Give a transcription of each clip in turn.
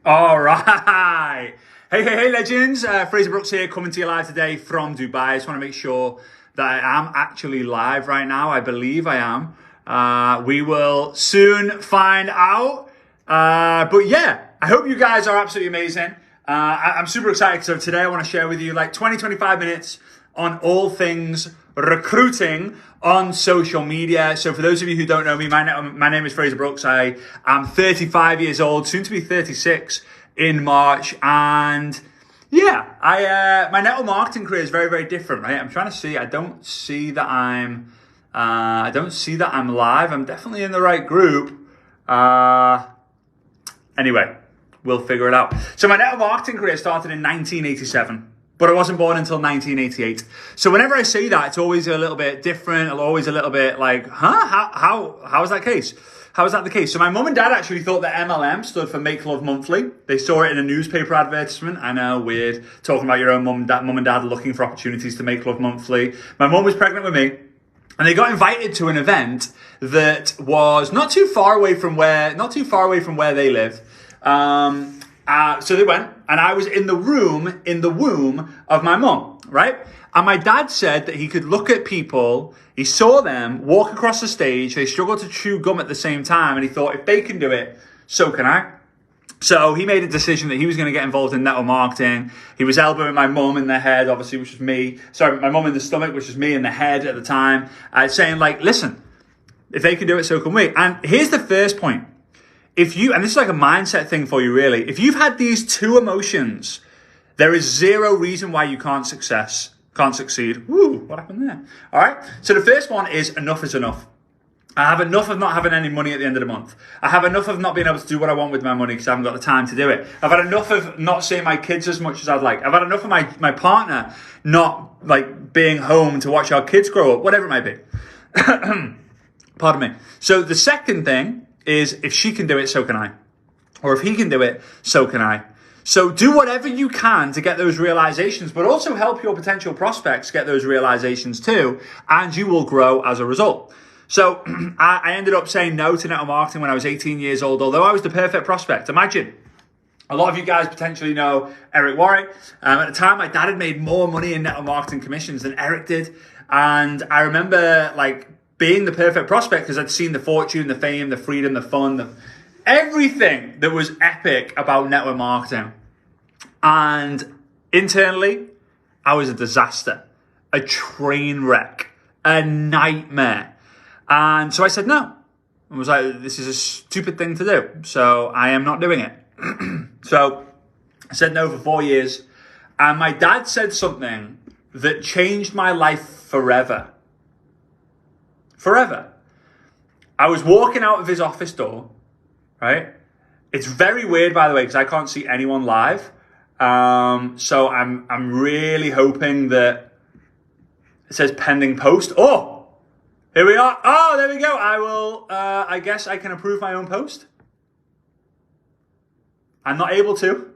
All right. Hey, legends. Frazer Brooks here, coming to you live today from Dubai. I just want to make sure that I am actually live right now. I believe I am. We will soon find out. But yeah, I hope you guys are absolutely amazing. I'm super excited. So today I want to share with you like 25 minutes on all things recruiting on social media. So for those of you who don't know me, my name is Frazer Brooks. I am 35 years old, soon to be 36 in March. And yeah, my network marketing career is very, very different, right? I'm trying to see, I don't see that I'm live. I'm definitely in the right group. Anyway, we'll figure it out. So my network marketing career started in 1987. But I wasn't born until 1988. So whenever I say that, it's always a little bit different. Always a little bit like, how is that case? How is that the case? So my mum and dad actually thought that MLM stood for Make Love Monthly. They saw it in a newspaper advertisement. I know, weird. Talking about your own mum and dad looking for opportunities to make love monthly. My mum was pregnant with me. And they got invited to an event that was not too far away from where they lived. So they went, and I was in the womb of my mum, right? And my dad said that he could look at people, he saw them walk across the stage, they struggled to chew gum at the same time, and he thought, if they can do it, so can I. So he made a decision that he was going to get involved in network marketing. He was elbowing my mum in the head, obviously, which was me. Sorry, my mum in the stomach, which was me in the head at the time, saying like, listen, if they can do it, so can we. And here's the first point. And this is like a mindset thing for you, really. If you've had these two emotions, there is zero reason why you can't succeed. Woo, what happened there? All right. So the first one is enough is enough. I have enough of not having any money at the end of the month. I have enough of not being able to do what I want with my money because I haven't got the time to do it. I've had enough of not seeing my kids as much as I'd like. I've had enough of my partner not like being home to watch our kids grow up, whatever it might be. Pardon me. So the second thing is if she can do it, so can I. Or if he can do it, so can I. So do whatever you can to get those realizations, but also help your potential prospects get those realizations too, and you will grow as a result. So I ended up saying no to network marketing when I was 18 years old, although I was the perfect prospect. Imagine, a lot of you guys potentially know Eric Warwick. At the time, my dad had made more money in network marketing commissions than Eric did. And I remember like being the perfect prospect because I'd seen the fortune, the fame, the freedom, the fun, everything that was epic about network marketing. And internally, I was a disaster, a train wreck, a nightmare. And so I said no. I was like, this is a stupid thing to do. So I am not doing it. So I said no for 4 years. And my dad said something that changed my life forever. Forever. I was walking out of his office door, right? It's very weird, by the way, because I can't see anyone live. So I'm really hoping that it says pending post. Oh, here we are. Oh, there we go. I guess I can approve my own post. I'm not able to.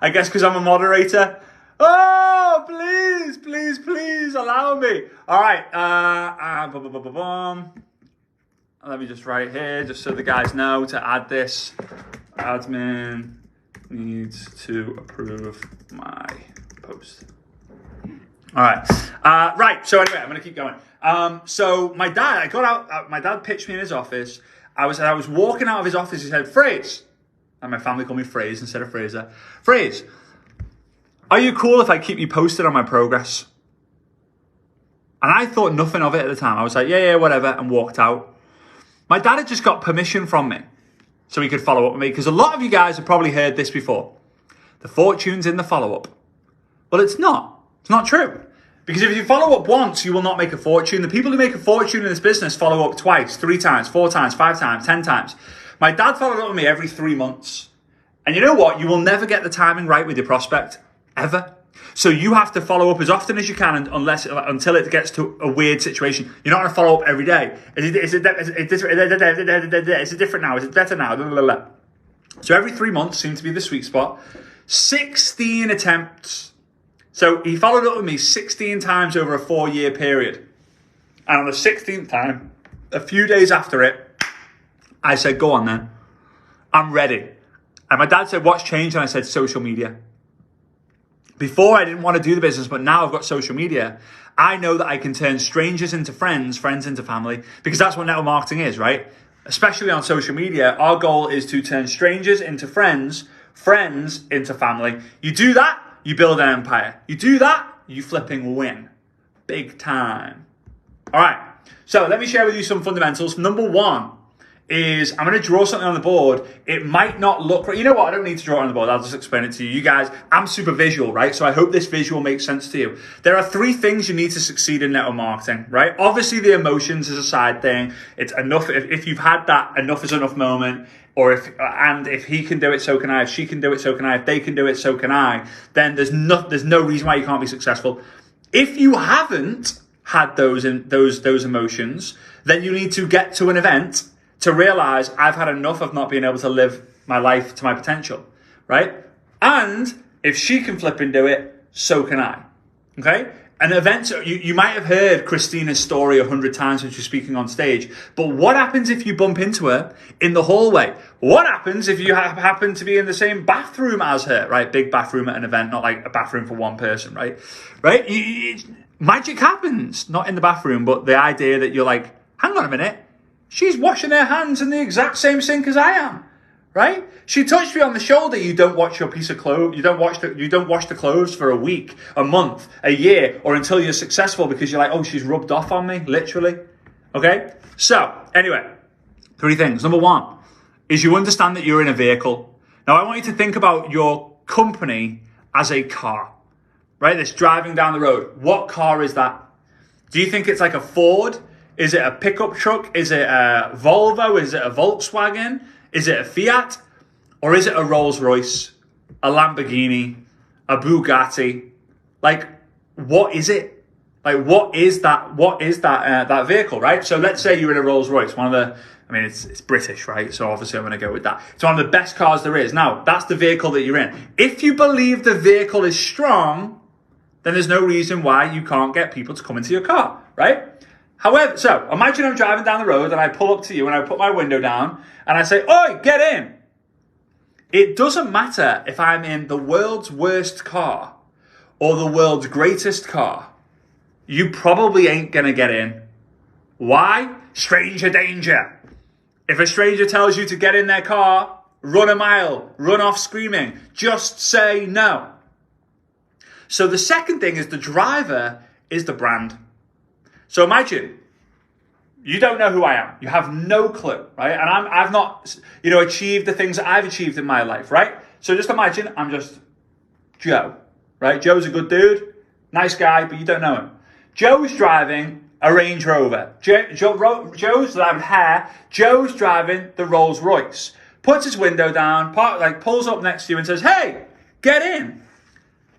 I guess because I'm a moderator. Oh, please allow me. All right. Let me just write here, just so the guys know to add this. Admin needs to approve my post. All right. Right. So anyway, I'm going to keep going. So my dad, I got out, my dad pitched me in his office. I was walking out of his office. He said, Fraze, and my family call me Fraze instead of Frazer. Fraze, are you cool if I keep you posted on my progress? And I thought nothing of it at the time. I was like, yeah, whatever, and walked out. My dad had just got permission from me so he could follow up with me, because a lot of you guys have probably heard this before. The fortune's in the follow-up. Well, it's not. It's not true. Because if you follow up once, you will not make a fortune. The people who make a fortune in this business follow up twice, 3 times, 4 times, 5 times, 10 times. My dad followed up with me every 3 months. And you know what? You will never get the timing right with your prospect, ever. So you have to follow up as often as you can until it gets to a weird situation. You're not going to follow up every day. Is it different now? Is it better now? Blah, blah, blah. So every 3 months seemed to be the sweet spot. 16 attempts. So he followed up with me 16 times over a 4-year period. And on the 16th time, a few days after it, I said, go on then. I'm ready. And my dad said, what's changed? And I said, social media. Before, I didn't want to do the business, but now I've got social media. I know that I can turn strangers into friends, friends into family, because that's what network marketing is, right? Especially on social media, our goal is to turn strangers into friends, friends into family. You do that, you build an empire. You do that, you flipping win. Big time. All right, so let me share with you some fundamentals. Number one is I'm going to draw something on the board. It might not look right. You know what? I don't need to draw it on the board. I'll just explain it to you. You guys, I'm super visual, right? So I hope this visual makes sense to you. There are 3 things you need to succeed in network marketing, right? Obviously, the emotions is a side thing. It's enough. If you've had that enough is enough moment, or if he can do it, so can I. If she can do it, so can I. If they can do it, so can I. Then there's no reason why you can't be successful. If you haven't had those emotions, then you need to get to an event to realize I've had enough of not being able to live my life to my potential, right? And if she can flip and do it, so can I, okay? An event, you might have heard Christina's story 100 times when she's speaking on stage, but what happens if you bump into her in the hallway? What happens if you happen to be in the same bathroom as her, right? Big bathroom at an event, not like a bathroom for one person, right? Magic happens, not in the bathroom, but the idea that you're like, hang on a minute, she's washing her hands in the exact same sink as I am, right? She touched me on the shoulder. You don't wash your piece of clothes. You don't wash the clothes for a week, a month, a year, or until you're successful because you're like, oh, she's rubbed off on me, literally. Okay? So, anyway, 3 things. Number 1 is you understand that you're in a vehicle. Now, I want you to think about your company as a car, right? That's driving down the road. What car is that? Do you think it's like a Ford? Is it a pickup truck? Is it a Volvo? Is it a Volkswagen? Is it a Fiat? Or is it a Rolls Royce, a Lamborghini, a Bugatti? Like, what is it? Like, what is that vehicle, right? So let's say you're in a Rolls Royce, it's British, right? So obviously I'm going to go with that. It's one of the best cars there is. Now, that's the vehicle that you're in. If you believe the vehicle is strong, then there's no reason why you can't get people to come into your car, right? However, so imagine I'm driving down the road and I pull up to you and I put my window down and I say, oi, get in. It doesn't matter if I'm in the world's worst car or the world's greatest car. You probably ain't going to get in. Why? Stranger danger. If a stranger tells you to get in their car, run a mile, run off screaming, just say no. So the second thing is the driver is the brand. So imagine you don't know who I am. You have no clue, right? And I've not, achieved the things that I've achieved in my life, right? So just imagine I'm just Joe, right? Joe's a good dude, nice guy, but you don't know him. Joe's driving a Range Rover. Joe's having hair. Joe's driving the Rolls Royce. Puts his window down, pulls up next to you and says, hey, get in.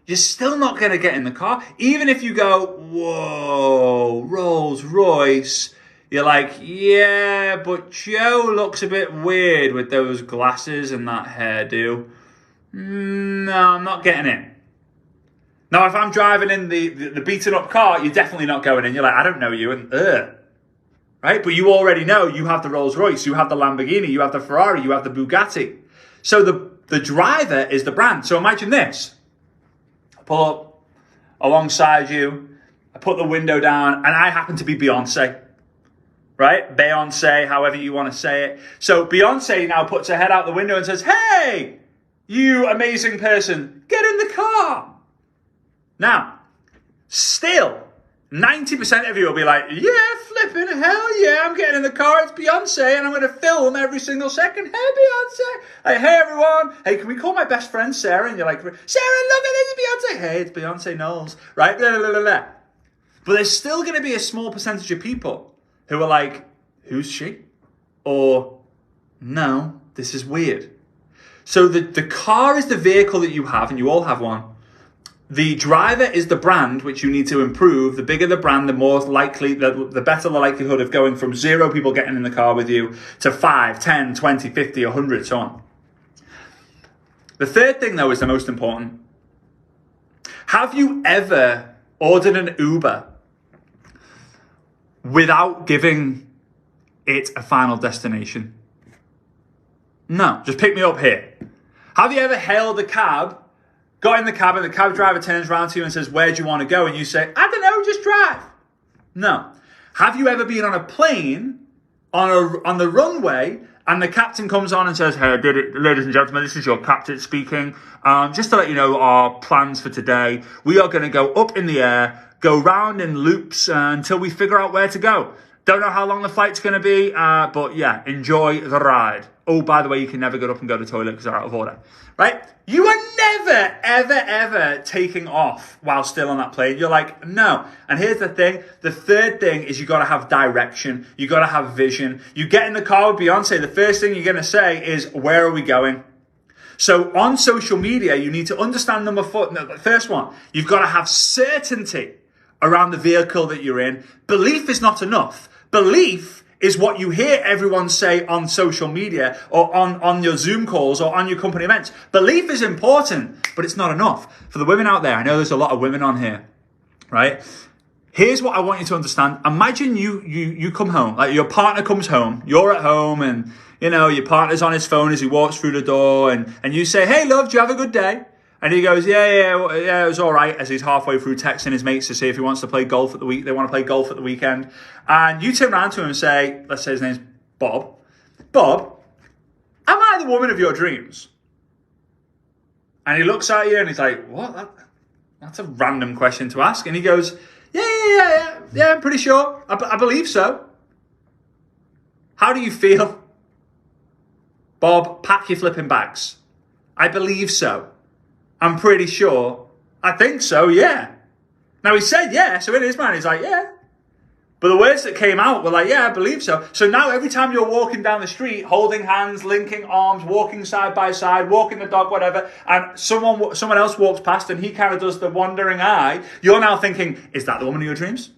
You're still not going to get in the car. Even if you go, whoa, Rolls Royce, you're like, yeah, but Joe looks a bit weird with those glasses and that hairdo. No, I'm not getting in. Now, if I'm driving in the beaten up car, you're definitely not going in. You're like, I don't know you, and right? But you already know you have the Rolls Royce, you have the Lamborghini, you have the Ferrari, you have the Bugatti. So the driver is the brand. So imagine this. Pull up alongside you, I put the window down, and I happen to be Beyonce, right? Beyonce, however you want to say it. So Beyonce now puts her head out the window and says, hey, you amazing person, get in the car. Now, still, 90% of you will be like, yeah, flipping hell yeah, I'm getting in the car, it's Beyonce, and I'm going to film every single second. Hey, Beyonce. Like, hey, everyone. Hey, can we call my best friend Sarah? And you're like, Sarah, look at this, Beyonce. Hey, it's Beyonce Knowles, right? Blah, blah, blah, blah. But there's still going to be a small percentage of people who are like, who's she? Or, no, this is weird. So the car is the vehicle that you have, and you all have one. The driver is the brand, which you need to improve. The bigger the brand, the more likely, the better the likelihood of going from 0 people getting in the car with you to 5, 10, 20, 50, 100, so on. The third thing, though, is the most important. Have you ever ordered an Uber without giving it a final destination? No, just pick me up here. Have you ever hailed a cab, got in the cab, and the cab driver turns around to you and says, where do you want to go? And you say, I don't know, just drive. No. Have you ever been on a plane on the runway and the captain comes on and says, hey, ladies and gentlemen, this is your captain speaking. Just to let you know our plans for today. We are going to go up in the air, go round in loops until we figure out where to go. Don't know how long the flight's going to be, but yeah, enjoy the ride. Oh, by the way, you can never get up and go to the toilet because they're out of order, right? You are never, ever, ever taking off while still on that plane. You're like, no. And here's the thing. The third thing is you got to have direction. You got to have vision. You get in the car with Beyonce, the first thing you're going to say is, where are we going? So on social media, you need to understand the first one. You've got to have certainty around the vehicle that you're in. Belief is not enough. Belief is what you hear everyone say on social media or on your Zoom calls or on your company events. Belief is important, but it's not enough. For the women out there, I know there's a lot of women on here, right? Here's what I want you to understand. Imagine you come home, like your partner comes home, you're at home and your partner's on his phone as he walks through the door and you say, hey love, do you have a good day? And he goes, yeah, it was all right, as he's halfway through texting his mates to see if he wants to play golf at the week. They want to play golf at the weekend. And you turn around to him and say, let's say his name's Bob. Bob, am I the woman of your dreams? And he looks at you and he's like, what? That's a random question to ask. And he goes, yeah, I'm pretty sure. I believe so. How do you feel? Bob, pack your flipping bags. I believe so. I'm pretty sure. I think so, yeah. Now he said yeah, so in his mind he's like, yeah. But the words that came out were like, yeah, I believe so. So now every time you're walking down the street, holding hands, linking arms, walking side by side, walking the dog, whatever, and someone else walks past and he kind of does the wandering eye, you're now thinking, is that the woman of your dreams?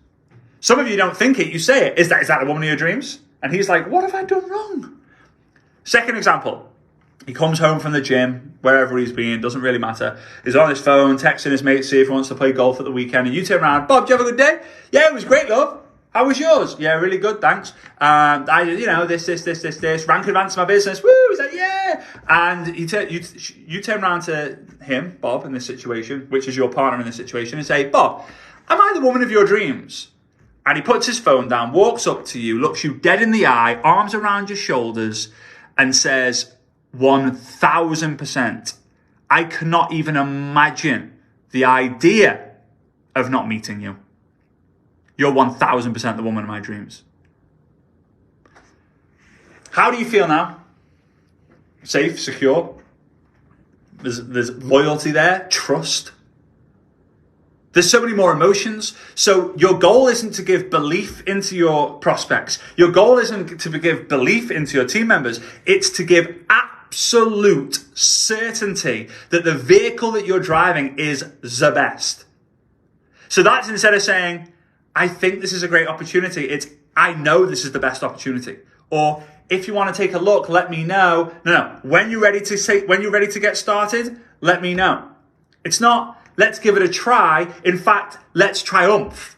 Some of you don't think it, you say it. Is that the woman of your dreams? And he's like, what have I done wrong? Second example. He comes home from the gym, wherever he's been, doesn't really matter. He's on his phone, texting his mate, see if he wants to play golf at the weekend. And you turn around, Bob, do you have a good day? Yeah, it was great, love. How was yours? Yeah, really good, thanks. This. Rank advance my business. Woo! He's like, yeah. And you turn around to him, Bob, in this situation, which is your partner in this situation, and say, Bob, am I the woman of your dreams? And he puts his phone down, walks up to you, looks you dead in the eye, arms around your shoulders, and says, 1000%. I cannot even imagine the idea of not meeting you. You're 1000% the woman of my dreams. How do you feel now? Safe, secure? There's loyalty there, trust. There's so many more emotions. So your goal isn't to give belief into your prospects. Your goal isn't to give belief into your team members. It's to give absolute certainty that the vehicle that you're driving is the best. So that's instead of saying, I think this is a great opportunity, it's, I know this is the best opportunity. Or if you want to take a look, let me know. No. When you're ready to get started, let me know. It's not, let's give it a try. In fact, let's triumph.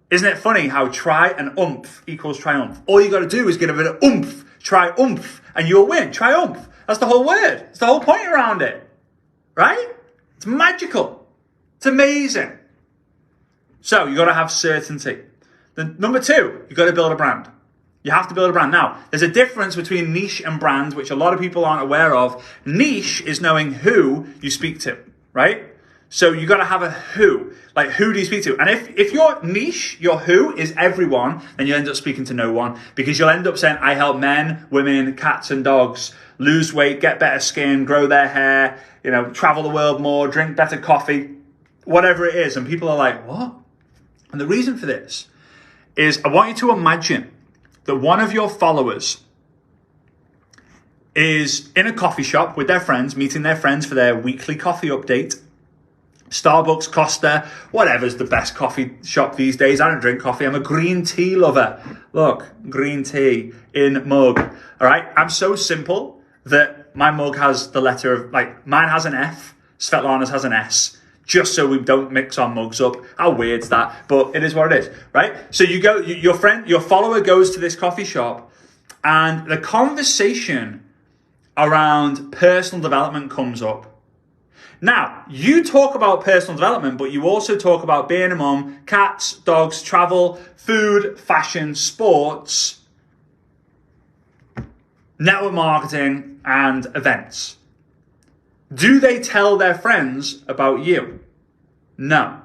Isn't it funny how try and oomph equals triumph? All you got to do is give it an oomph, triumph, and you'll win. Triumph. That's the whole word. It's the whole point around it. Right? It's magical. It's amazing. So you got to have certainty. Then number two, you got to build a brand. You have to build a brand. Now, there's a difference between niche and brand, which a lot of people aren't aware of. Niche is knowing who you speak to, right? So you got to have a who. Like, who do you speak to? And if your niche, your who is everyone, then you end up speaking to no one, because you'll end up saying, I help men, women, cats and dogs lose weight, get better skin, grow their hair, travel the world more, drink better coffee, whatever it is. And people are like, what? And the reason for this is I want you to imagine that one of your followers is in a coffee shop with their friends, meeting their friends for their weekly coffee update. Starbucks, Costa, whatever's the best coffee shop these days. I don't drink coffee. I'm a green tea lover. Look, green tea in mug. All right. I'm so simple that my mug has the letter of, mine has an F, Svetlana's has an S, just so we don't mix our mugs up. How weird's that? But it is what it is, right? So you go, your follower goes to this coffee shop, and the conversation around personal development comes up. Now, you talk about personal development, but you also talk about being a mum, cats, dogs, travel, food, fashion, sports, network marketing, and events. Do they tell their friends about you? No,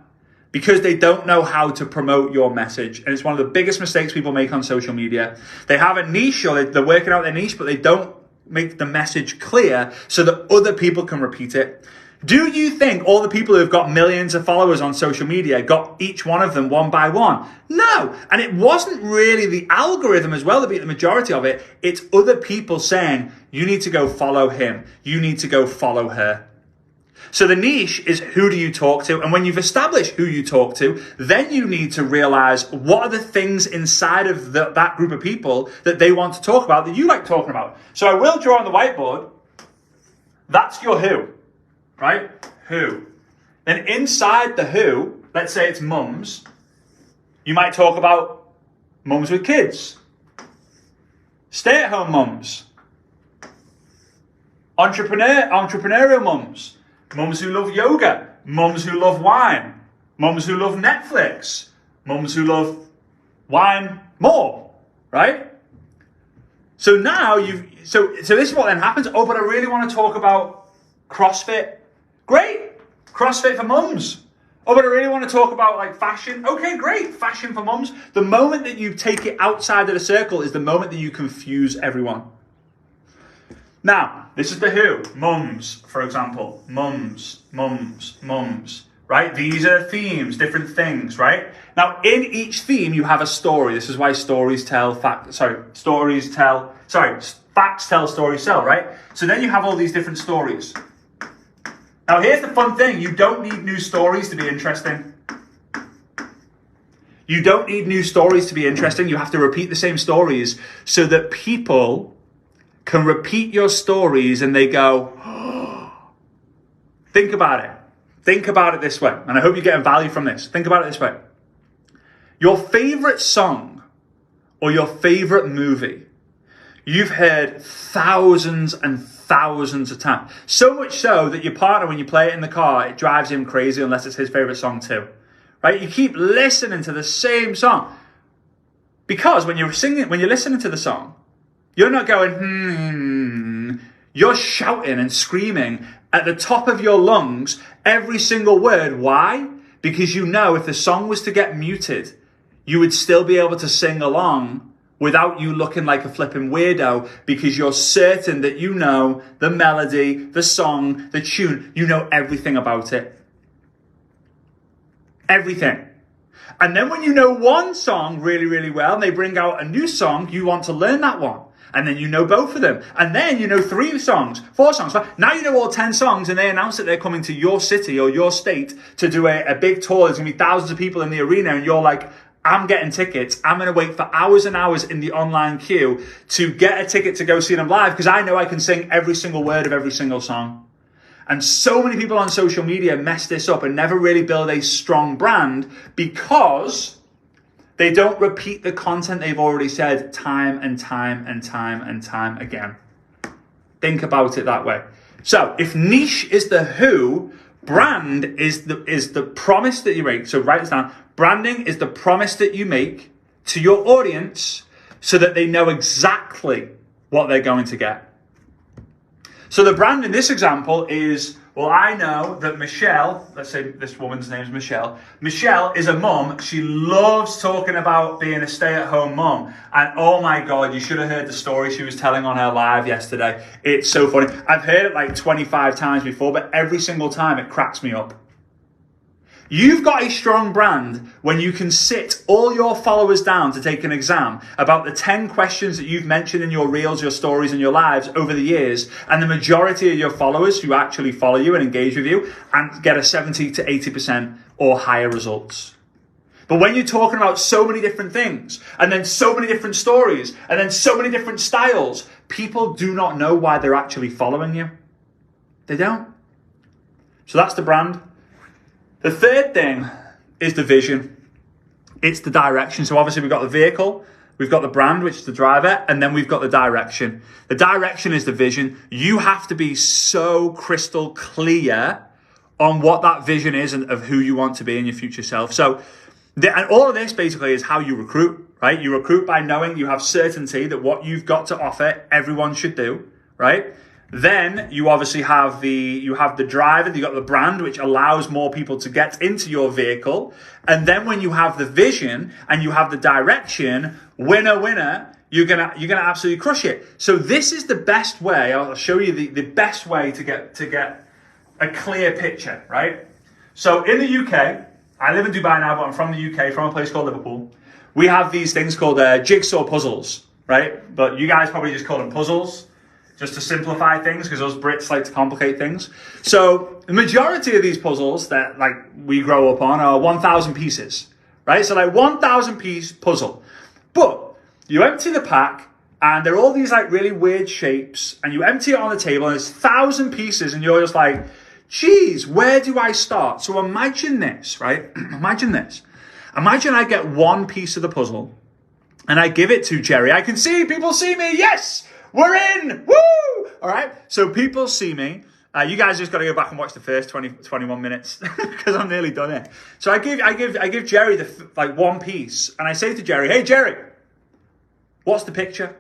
because they don't know how to promote your message. And it's one of the biggest mistakes people make on social media. They have a niche, or they're working out their niche, but they don't make the message clear so that other people can repeat it. Do you think all the people who've got millions of followers on social media got each one of them one by one? No. And it wasn't really the algorithm as well that beat the majority of it. It's other people saying, you need to go follow him. You need to go follow her. So the niche is, who do you talk to? And when you've established who you talk to, then you need to realize what are the things inside of that group of people that they want to talk about that you like talking about. So I will draw on the whiteboard. That's your who. Right? Who. Then inside the who, let's say it's mums, you might talk about mums with kids, stay-at-home mums, entrepreneurial mums, mums who love yoga, mums who love wine, mums who love Netflix, mums who love wine more, right? So now so this is what then happens. Oh, but I really want to talk about CrossFit. Great. CrossFit for mums. Oh, but I really want to talk about like fashion. Okay, great. Fashion for mums. The moment that you take it outside of the circle is the moment that you confuse everyone. Now, this is the who. Mums, for example. Mums, mums, mums. Right? These are themes, different things, right? Now, in each theme, you have a story. This is why facts tell, stories sell, right? So then you have all these different stories. Now, here's the fun thing. You don't need new stories to be interesting. You don't need new stories to be interesting. You have to repeat the same stories so that people can repeat your stories and they go, oh. Think about it. Think about it this way. And I hope you're getting value from this. Think about it this way. Your favorite song or your favorite movie, you've heard thousands and thousands of times. So much so that your partner, when you play it in the car, it drives him crazy unless it's his favorite song too. Right? You keep listening to the same song. Because when you're listening to the song, you're not going, You're shouting and screaming at the top of your lungs every single word. Why? Because you know if the song was to get muted, you would still be able to sing along without you looking like a flipping weirdo, because you're certain that you know the melody, the song, the tune. You know everything about it. Everything. And then when you know one song really, really well, and they bring out a new song, you want to learn that one. And then you know both of them. And then you know 3 songs, 4 songs. Now you know all 10 songs, and they announce that they're coming to your city or your state to do a big tour. There's going to be thousands of people in the arena, and you're like, I'm getting tickets. I'm going to wait for hours and hours in the online queue to get a ticket to go see them live, because I know I can sing every single word of every single song. And so many people on social media mess this up and never really build a strong brand because they don't repeat the content they've already said time and time and time and time again. Think about it that way. So if niche is the who, brand is the promise that you make. So write this down. Branding is the promise that you make to your audience so that they know exactly what they're going to get. So the brand in this example is, well, I know that Michelle, let's say this woman's name is Michelle. Michelle is a mum. She loves talking about being a stay-at-home mum. And oh my God, you should have heard the story she was telling on her live yesterday. It's so funny. I've heard it like 25 times before, but every single time it cracks me up. You've got a strong brand when you can sit all your followers down to take an exam about the 10 questions that you've mentioned in your reels, your stories, and your lives over the years, and the majority of your followers who actually follow you and engage with you and get a 70 to 80% or higher results. But when you're talking about so many different things, and then so many different stories, and then so many different styles, people do not know why they're actually following you. They don't. So that's the brand. The third thing is the vision. It's the direction. So obviously we've got the vehicle, we've got the brand, which is the driver, and then we've got the direction. The direction is the vision. You have to be so crystal clear on what that vision is and of who you want to be in your future self. So, and all of this basically is how you recruit, right? You recruit by knowing you have certainty that what you've got to offer, everyone should do, right? Then you obviously have the driver, you got the brand, which allows more people to get into your vehicle. And then when you have the vision and you have the direction, winner, you're gonna absolutely crush it. So this is the best way. I'll show you the best way to get a clear picture, right? So in the UK, I live in Dubai now, but I'm from the UK, from a place called Liverpool. We have these things called jigsaw puzzles, right? But you guys probably just call them puzzles, just to simplify things, because us Brits like to complicate things. So the majority of these puzzles that like we grow up on are 1,000 pieces, right? So like 1,000 piece puzzle. But you empty the pack and they're all these like really weird shapes, and you empty it on the table and there's 1,000 pieces and you're just like, geez, where do I start? So imagine this, right? Imagine this. Imagine I get one piece of the puzzle and I give it to Jerry. I can see, people see me. Yes, we're in. Woo! All right. So people see me. You guys just got to go back and watch the first 21 minutes because I'm nearly done here. So I give Jerry the like one piece and I say to Jerry, hey, Jerry, what's the picture?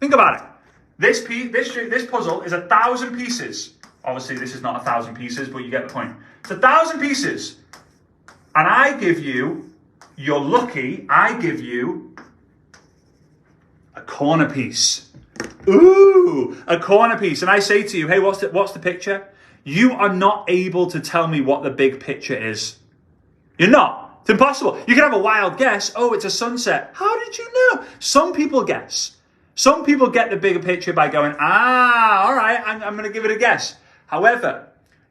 Think about it. This puzzle is 1,000 pieces. Obviously, this is not 1,000 pieces, but you get the point. It's 1,000 pieces. And I give you, you're lucky, I give you a corner piece. Ooh, a corner piece. And I say to you, hey, what's the picture? You are not able to tell me what the big picture is. You're not. It's impossible. You can have a wild guess. Oh, it's a sunset. How did you know? Some people guess. Some people get the bigger picture by going, all right, I'm going to give it a guess. However,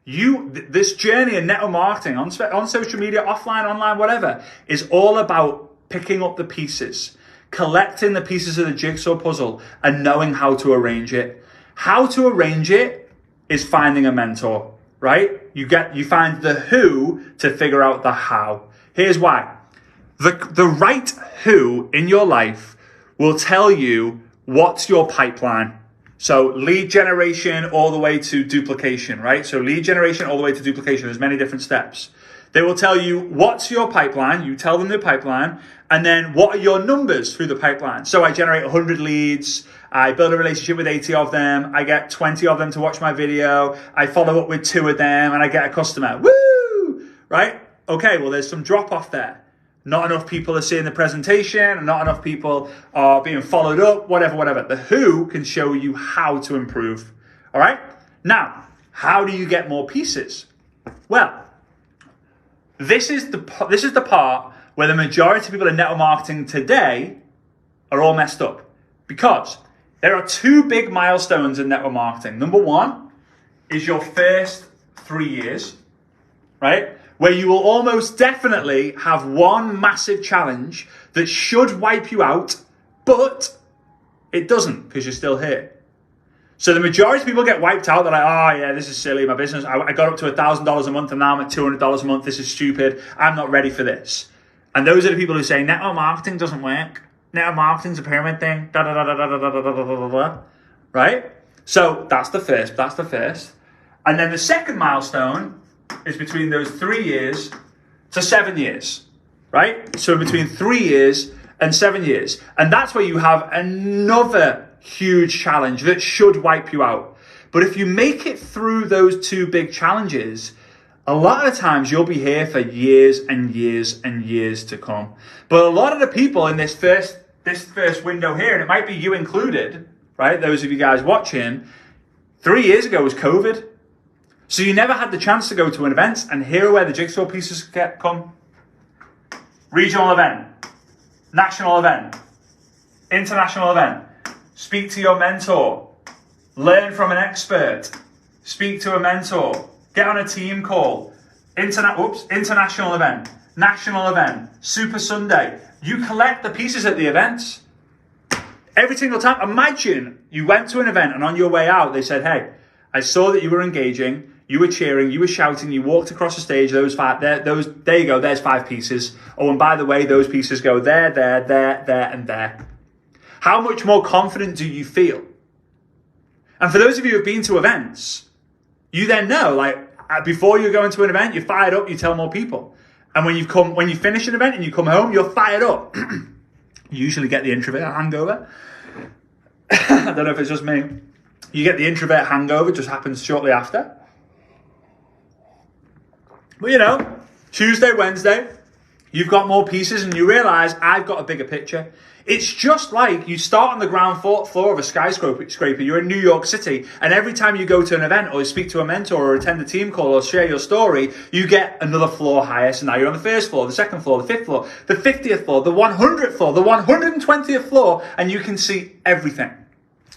this journey in network marketing on social media, offline, online, whatever, is all about picking up the pieces, collecting the pieces of the jigsaw puzzle and knowing how to arrange it. How to arrange it is finding a mentor, right? You find the who to figure out the how. Here's why. The right who in your life will tell you what's your pipeline. So lead generation all the way to duplication, right? So lead generation all the way to duplication. There's many different steps. They will tell you what's your pipeline. You tell them the pipeline. And then what are your numbers through the pipeline? So I generate 100 leads. I build a relationship with 80 of them. I get 20 of them to watch my video. I follow up with 2 of them and I get a customer. Woo! Right? Okay, well, there's some drop off there. Not enough people are seeing the presentation, and not enough people are being followed up, whatever. The who can show you how to improve. All right? Now, how do you get more pieces? Well, this is the part where the majority of people in network marketing today are all messed up. Because there are 2 big milestones in network marketing. Number 1 is your first 3 years, right? Where you will almost definitely have one massive challenge that should wipe you out, but it doesn't because you're still here. So the majority of people get wiped out. They're like, oh yeah, this is silly. My business, I got up to $1,000 a month and now I'm at $200 a month. This is stupid. I'm not ready for this. And those are the people who say network marketing doesn't work. Network marketing's a pyramid thing. Right? So that's the first. And then the second milestone is between those 3 years to 7 years, right? So between 3 years and 7 years. And that's where you have another huge challenge that should wipe you out. But if you make it through those 2 big challenges, a lot of times you'll be here for years and years and years to come. But a lot of the people in this first window here, and it might be you included, right? Those of you guys watching, 3 years ago was COVID. So you never had the chance to go to an event, and here are where the jigsaw pieces come. Regional event, national event, international event. Speak to your mentor. Learn from an expert. Speak to a mentor. Get on a team call. International event, national event, Super Sunday. You collect the pieces at the events. Every single time. Imagine you went to an event and on your way out, they said, hey, I saw that you were engaging. you were cheering, you were shouting, you walked across the stage, there you go, there's 5 pieces. Oh, and by the way, those pieces go there, and there. How much more confident do you feel? And for those of you who have been to events, you then know, like, before you go into an event, you're fired up, you tell more people. And when you finish an event and you come home, you're fired up. You usually get the introvert hangover. I don't know if it's just me. You get the introvert hangover, just happens shortly after. But Tuesday, Wednesday, you've got more pieces and you realize I've got a bigger picture. It's just like you start on the ground floor of a skyscraper. You're in New York City, and every time you go to an event or you speak to a mentor or attend a team call or share your story, you get another floor higher. So now you're on the first floor, the second floor, the fifth floor, the 50th floor, the 100th floor, the 120th floor, and you can see everything.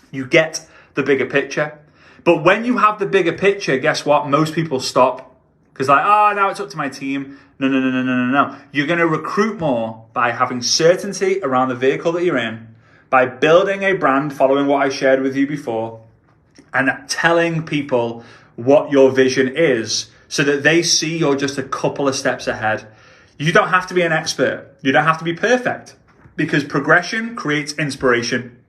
You get the bigger picture. But when you have the bigger picture, guess what? Most people stop. Because now it's up to my team. No. You're going to recruit more by having certainty around the vehicle that you're in, by building a brand, following what I shared with you before, and telling people what your vision is so that they see you're just a couple of steps ahead. You don't have to be an expert. You don't have to be perfect, because progression creates inspiration.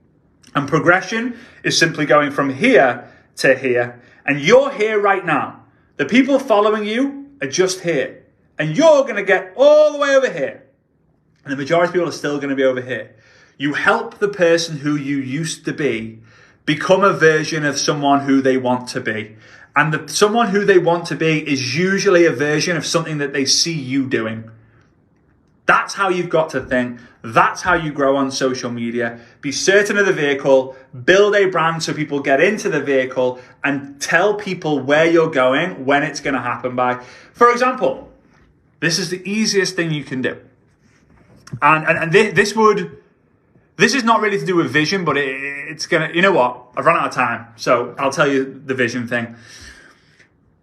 And progression is simply going from here to here. And you're here right now. The people following you are just here. And you're going to get all the way over here. And the majority of people are still going to be over here. You help the person who you used to be become a version of someone who they want to be. And someone who they want to be is usually a version of something that they see you doing. That's how you've got to think. That's how you grow on social media. Be certain of the vehicle, build a brand so people get into the vehicle, and tell people where you're going, when it's going to happen by. For example, this is the easiest thing you can do. And this is not really to do with vision, but it's going to, you know what? I've run out of time, so I'll tell you the vision thing.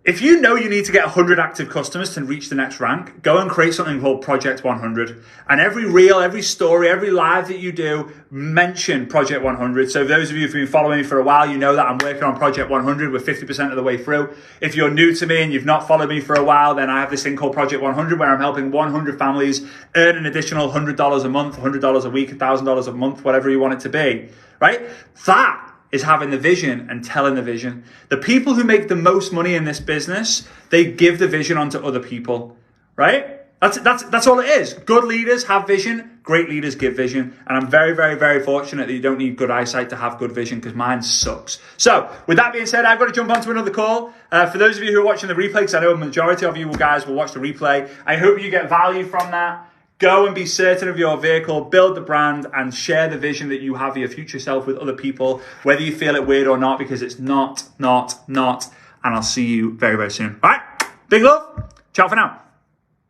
If you know you need to get 100 active customers to reach the next rank, go and create something called Project 100. And every reel, every story, every live that you do, mention Project 100. So those of you who've been following me for a while, you know that I'm working on Project 100. We're 50% of the way through. If you're new to me and you've not followed me for a while, then I have this thing called Project 100 where I'm helping 100 families earn an additional $100 a month, $100 a week, $1,000 a month, whatever you want it to be, right? That is having the vision and telling the vision. The people who make the most money in this business, they give the vision onto other people, right? That's all it is. Good leaders have vision. Great leaders give vision. And I'm very, very, very fortunate that you don't need good eyesight to have good vision, because mine sucks. So with that being said, I've got to jump onto another call. For those of you who are watching the replay, because I know a majority of you guys will watch the replay, I hope you get value from that. Go and be certain of your vehicle, build the brand, and share the vision that you have for your future self with other people, whether you feel it weird or not, because it's not. And I'll see you very, very soon. All right, big love. Ciao for now.